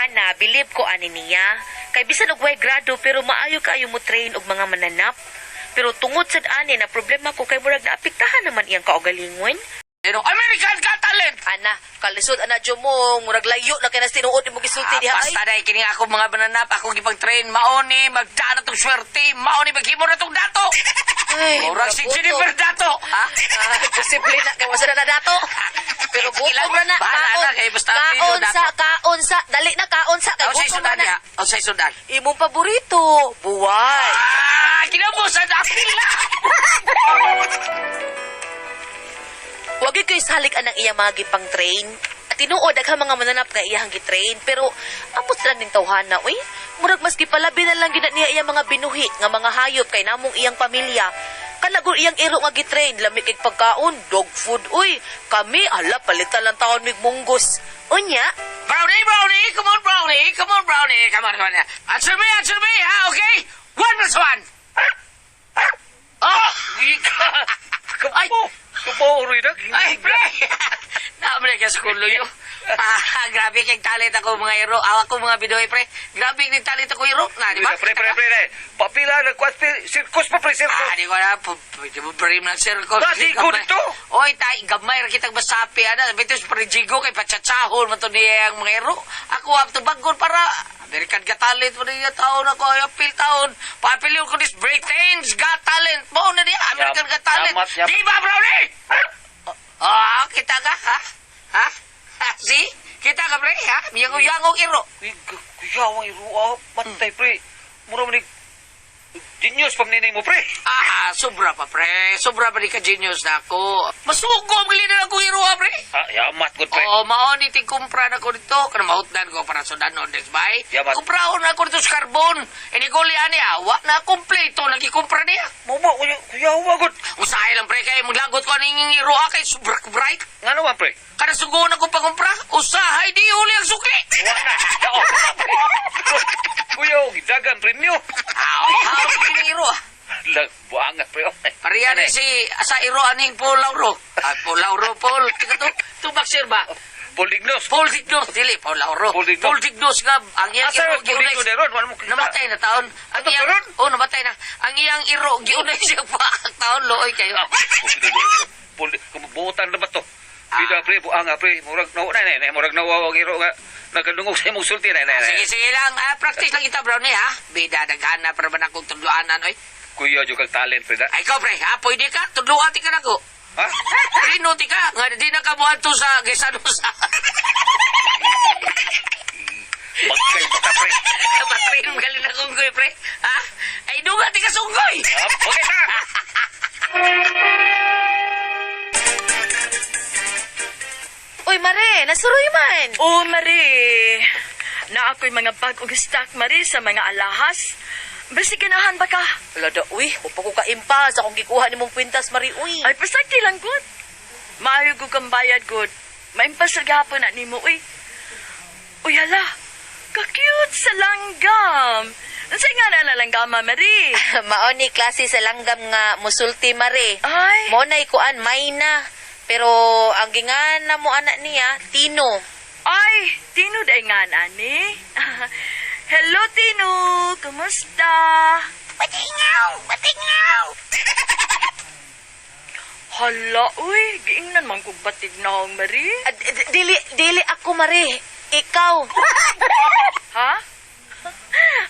tawhana, bilib ko ani niya. Kay bisan og way grado pero maayo kaayo mo train og mga mananap. Pero tungod sad ani na problema ko kay murag naapektahan naman iyang kaugalingon. Pero American Got Talent! Ana, kalisod ana jo mo, murag layo na kay nas tinuod imong gisulti diha ay. Basta dahil kini ako mga bananap, ako gipag-train, maoni, magdaan na tong swerte, maoni, maghimo na tong dato! Ay, Murag si Jennifer Dato! Ha? Posible na kay wasa na dato. Pero gutom na na. Bahala na kay basta Kaon sa, dali na kaon sa kay O say gutom sudan na. niya, o say sudan. Imong paborito, buway. Kinabusan ako nila! Wagi ko'y salik anang iya mga gipang train. At tinuod, daghang mga mananap nga iyang gitrain. Pero, amot sila ning tawhana, uy. Murag mas gipalabi na lang gina niya iyang mga binuhi nga mga hayop kay namong iyang pamilya. Kalago iyang iro nga gitrain, lamig kay pagkaon, dog food, uy. Kami, ala, palitan lang taon mig munggos. Unya, Brownie, Brownie, come on, Brownie, come on, Brownie, come on, come on. Answer me, ha, okay? 1+1. Oh! Ay! Kumauri na. Ay, pre! Naamali ka sa kulo yun. Grabe kayong talent ako mga hero. Ako mga bidoy, pre. Grabe yung talent ako hero. Na, di ba? Pre. Papila na kwas, sirkus pa, pre, sirkus. Di ko na. Pwede mo brim ng circle. Dati ko dito. Oy, gamay ra kitang masapi. Bitos pre jigo kay patsatsahon man to niya ang mga hero. Ako ang tubagon para American Got Talent mo niya taon ako. Apil taon. Papiliw ko this Britain's Got Talent. Mo na niya. American Got Talent. Yamat. Di ba, Brownie? Kita ka, ha? Ha? See? Kita ka, pre, ha? Yang-yangong iro. Kuyawang iruwa. Matay, pre. Mura mo ni... Genius pang ninay mo, pre. Sobra pa, pre. Sobra pa ni ka-genius na ako. Masugo ang na ako iro, ha, pre? Yamat, good, pre. Oo, maoni ting kumpra na ko dito. Kana mahutdan ko para sudan on next bay. Yaman. Kumprahon na ako dito sa carbon. Iniguli ani awa na kompleto lagi kumpra niya. Mama, kuyawa, good. Usahay lang pre kay maglagot ko aning iroa kay sobra ko bright. Nga naman, pre. Kada sugo na ko pangumpra. Usahay di uli ang sukli. Kuyaw, dagan, premium. Hawak ni iroa. Buangat, pre. Pariyan ni si asa iro aning Polauro. Pol. Tika to. Tubaksir ba? Polignos. Poldignos, dili, Polauro. Poldignos. Poldignos nga, ang iyang Asa, iro, polignos na ron. Wala mo namatay na taon. Ang iyang, namatay na. Ang iyang iro, giunay siya pa ang taon, looy kayo. Kumubutan na ba to? Bida, pre, buanga, pre. Murag na, murag nawawang iro nga. Nagkandungog sa imong sulti, na. Sige lang, practice lang kita, Brownie, ha? Bida, naghana para ba na kong tudluanan, oy? Kuya, yung kag talent, pre, da. Ay, ikaw, pre, ha? Pwede ka? Tudluan ka na ko. Ha? Rinuti ka, nga di na kabuhan to sa Gesanusa. Pagkay mata, pre. Matrain mo galing na kunggoy, pre. Ha? Ay, duga, di ka sunggoy. Okay na. uy Mare, nasuroy man. Oh, Marie. Na ako'y mga bagong stock, Marie, sa mga alahas. Basi ganahan ba ka? Wala da, uy, upa ko ka-impas akong gikuha ni mong kwintas, Mari, uy. Ay, pasagti lang, good. Maayo ko kang bayad, good. Maimpas na gahapon na ni mo, uy. Uy, hala. Ka-cute sa langgam. Nasay nga na langgama, Marie? Maoni klase sa langgam nga musulti, Mare. Ay. Mo na ikuan, may na. Pero ang gingana mo anak niya, Tino. Ay, Tino day nga nani. Hello, Tino. Kumusta? Batingaw. Hala, uy. Giingnan man kong batignaw, Marie. Dili ako, Mare. Ikaw. Ha?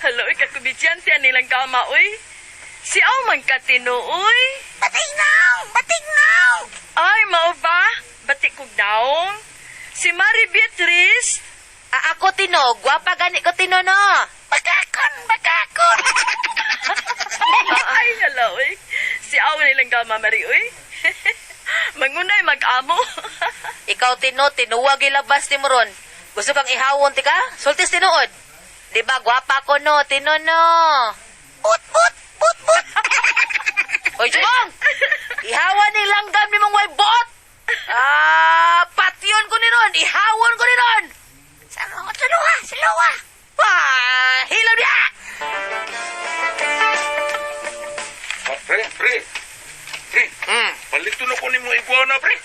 Hello, ikakubidyante nilang kama, uy. Si Aw man ka, Tino, uy. Batignaw. Ay, mao ba? Batik kong daong. Si Marie Beatrice. Ako, Tino. Gwapa gani ko, Tino, no? Bagakon. Ay, hello, uy. Si Aw nilang kama, Marie, uy. Mangunay mag-amo. Ikaw, Tino, tinuwag ilabas ni Moron. Gusto kang ihawon, tika? Sultis tinuod. Di ba, gwapa ko, no? Tino, no? But. Hoy, Jumong! Ihawan ni langgam ni mong way bot! Patyon ko ni ron! Ihawon ko ni ron! Saluwa! Hilaw niya! Pre. Balik to na ko ni mo iguana, pre.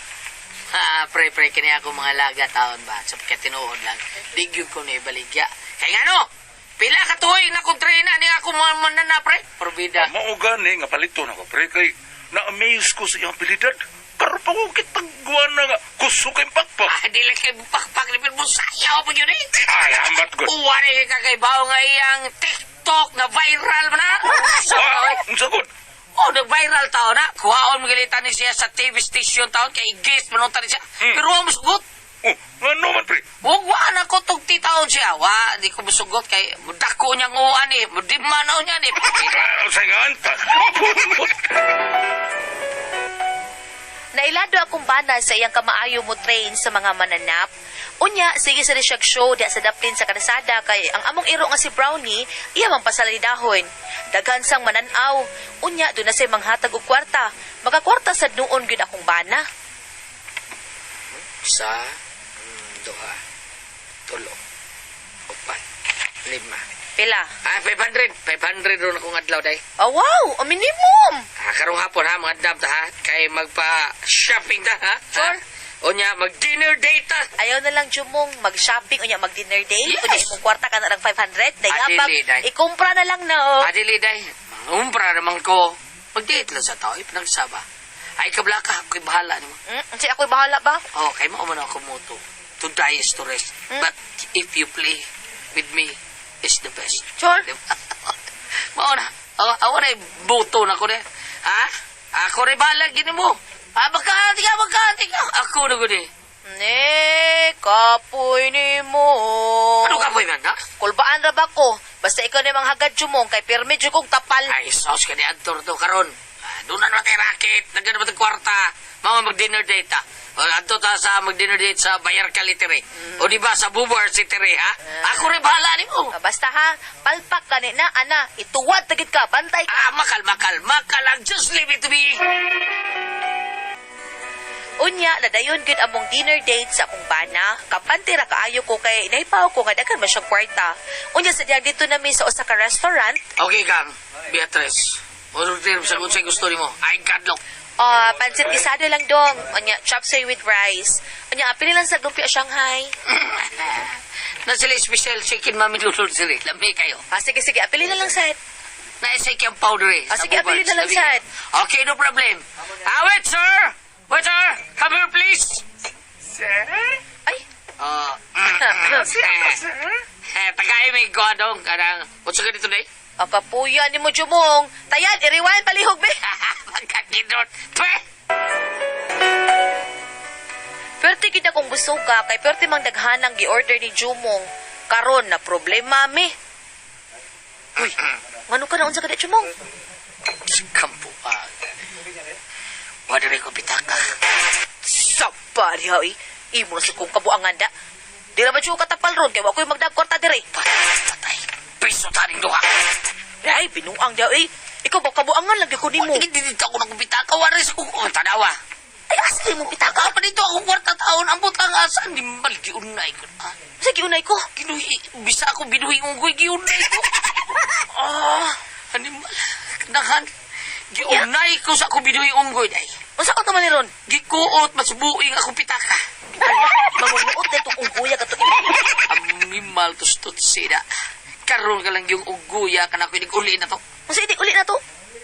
Pre, kini ako mga laga taon ba? Sa tinuod lang. Digyo ko na ibaligya. Kaya nga no, pila ka tuwing na kong traina ni ako manana, pre. Probida. Mao gani nga palito na ko, pre, kay na-amaze ko sa iyong abilidad. Pero pa ko kitagwan na nga, gusto kayong pakpak. Di lang kayo pakpak ni mo sayaw pa yun eh. Ay, amat ko. Uwari ka kay Bao nga iyang TikTok na viral man na. Ang sagot. Oh, nag-viral taon na. Kuhaon magalitan ni siya sa TV station taon kay guest manunta ni siya. Pero wa mo sugot. Oh, ano man, pre? Huwag na ko tog taon siya. Wa, di ko musugot kay dako niyang uwan eh. Mudimanaw niya ni. Sayangan ta. Nailado akong bana sa iyang kamaayo mo train sa mga mananap. Unya, sige sa siya show di sa daplin sa kanasada kay ang among iro nga si Brownie, iya mang pasalidahon. Daghan sang mananaw. Unya, doon na say manghatag og kwarta. Magakwarta sa noon gyud akong bana. Sa, duha, tulo, upat, lima. Pila? 500. 500 ron akong adlaw day. Oh, wow! Ang minimum! Karong hapon ha, mga adlaw ta ha. Kay magpa-shopping ta ha. Sure. O niya, mag-dinner date ta. Ayaw na lang Jumong mag-shopping unya mag-dinner date. Yes. Kunya imong kwarta ka na lang 500. Dayabag, Adili, day. ikumpra na lang na. Adili day, mangumpra naman ko. Mag-date lang sa tao, ipinagsaba. Ay, kabla ka, ako'y bahala naman. Kasi ako'y bahala ba? Oh, kay mo man ako moto. To die is to rest. But if you play with me, is the best. Sure. Mao na. Ako na boto na ko na. Ha? Ako rin bahala, gini mo. Magkaanti ka. Ako na ko na. Ne, kapoy ni mo. Ano ka po man, ha? Kulbaan ra ba ko? Basta ikaw na mang hagad Jumong kay pirmi jud kong tapal. Ay, sauce ka ni Antor to karon. Doon na natin racket. Nagano ba itong kwarta? Mga mag-dinner date, ha? O, ato ta sa mag-dinner date sa Bayar Calitere. O, di ba, sa Bubar City, ha? Ako rin bahala ni mo. Basta ha, palpak ka ni na, ana, ituwad tagit ka, bantay ka. Makal lang. Just leave it to me. Unya, nadayon gid among dinner date sa akong bana. Kapante ra kaayo ko kay naipaw ko nga daghan man siyang kwarta. Unya sa diyan dito na mi sa usa ka restaurant. Okay, Kang. Beatrice. Order sa kung gusto ni mo. Ay, kadlok. Pansit gisado lang dong. Unya, chop suey with rice. Unya, apili lang sa lumpia Shanghai. Na sila special chicken mami noodles sila. Lamig kayo. Sige, apili na lang set. Na-essay kang powder eh. Sa Sige, apili Bubar's. na lang Lamig set. kayo. Okay, no problem. Wait, sir! Waiter! Come here, please! Ay, Tagay may godong. Karang, what's ka dito, day? akapuya ni mo Jumong. Tayan, i-rewind palihog, be. Magkakidot. Pwe! Perti gid akong gusto ka, kay perti mang daghanang gi-order ni Jumong. Karon na problema, mi. Uy, ngano ka na unsa ka di Jumong? Kampo pa. Wala rin ko pitaka. Sabari, ha, imo na sa kong kabuangan da. Di na ba siya katapal ron, kaya wako'y magdagkorta dire. Patay. Piso taning duha. Ay, binuang daw, Ikaw ba kabuangan lagi ko ni mo? Hindi dito ako ng pitaka. Wala rin sa kong tanawa. Ay, asa mo pitaka? Pa dito ako kwarta taon. Ang butang asan. Di mal, giunay ko na. Sa giunay ko? Ginuhi. Bisa ako binuhi unggoy. Giunay ko. Animal. Kanahan. Giunay ko sa ako binuhi unggoy, day. Unsa ka naman ni ron? Gikuot, masubuing ako pitaka. Ala, mangunuot na itong ungguya ka to imo. Animal to sida. Karoon ka lang yung uguya ka na pinig-uli na to. Unsa hindi uli na to?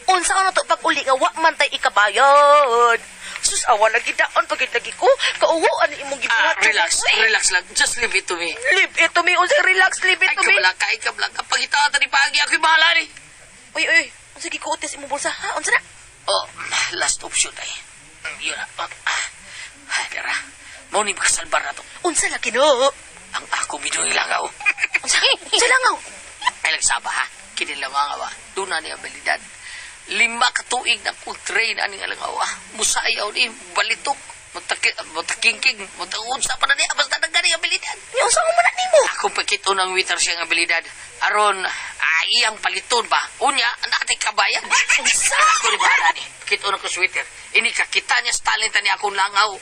Unsa ka na to pag uli nga wa man tay ikabayad. Sus, awa lagi daon pagid lagi ko. Kauwaan ni imong gibuhat. Relax lang. Just leave it to me. Leave it to me. Unsa relax, leave it Ay, to me. kabla. Kapag itaata ni Pagi, ako'y bahala ni. Uy. Unsa gikuotes imong bulsa ha? Unsa na? Oh, last option ay. Yun na. Dara. Mao ni makasalbar na to. Unsa lagi no? Ang ako binuhi langaw. Unsa langaw? Ay, lagsaba ha. Kinilangaw ha. Doon na ni abilidad. 5 katuig na kong train ani nga langaw ha. Musayaw ni balitok. Mutakingking. Mutaunsa pa na niya. Basta nagani abilidad. Unsa mo man nimo? Ako pakito ng waiter siyang abilidad. Aron, iyang paliton ba? Unya, natin kabayan. Unsa? Ako rin bahala ni. Pakito ng waiter. Ini kakita niya sa talenta niya akong langaw.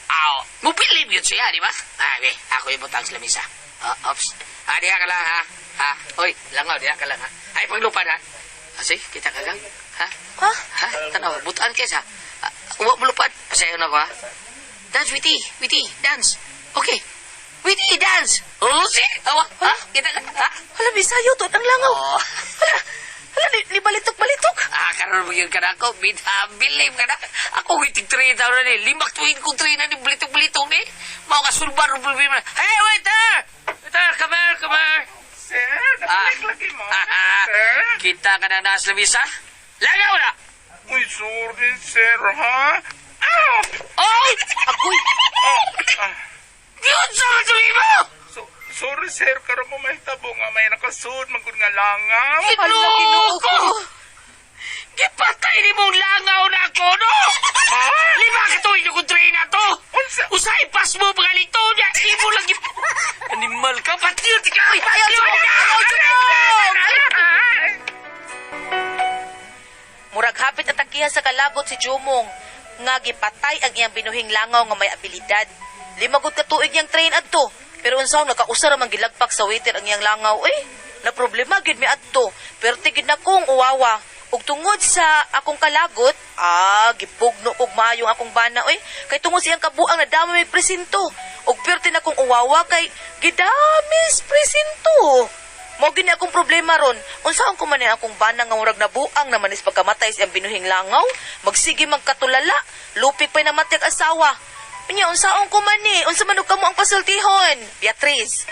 Mupilib yun siya, di ba? Ako yung butang sa lamisa. Ops. Diha ka lang, ha? Hoy, langaw, diha ka lang, ha? Ay, paglupad, ha? Sige, kita ka gang. Ha? Ha? Tanaw, butaan kesa. Uwag mulupad. Pasayo na ko, ha? Dance, Witty, dance. Okay. Witty, dance. Oh, si. Awa, ha? Kita ka? Ha? Hala, Bisayo, to ang langaw. Oh. Hala, ni balitok-balitok. Karoon mo yun ka na ako. Believe ka na. Ako, witig 3 taon na ni. Limak tuwin kong 3 na ni. Balitong-balitong ni. Mga kasulbar, problema na. Hey, waiter! Waiter, come here. Sir, nakulik-laki mo. Sir? Kita ka na nasa lamisa? Langaw na! Uy, sorry, sir, ha? Ow! Oy! Agoy, Yun sa matuloy mo! Sorry, sir, karon ko may tabo nga may nakasud, magod nga langaw. hala, Ginoo ko. Gipatay ni mong langaw na ako, no? Ha? Lima ka tuwing yung train na to! Unsa? Usay pas mo mga lito niya! Ibo lang Animal ka! Patriot ka! Murag hapit at takiha sa kalabot si Jumong nga gipatay ang iyang binuhing langaw nga may abilidad. Limagod ka tuig yang train adto, pero unsaon nakausar man gilagpak sa waiter ang iyang langaw. Na problema gid mi adto, pero tigid na kong uwawa. Ug tungod sa akong kalagot, gipugno kog maayo ang akong bana kay tungod sa iyang kabuang na dami may presinto. Ug perti na kong uwawa kay gidamis presinto. Mao gini akong problema ron. Unsaon ko man akong bana nga murag nabuang naman is pagkamatay sa iyang binuhing langaw, magsige magkatulala, lupik pa'y namatay ang asawa. Unya unsaon ko man unsa man og kamo ang pasultihon? Beatrice.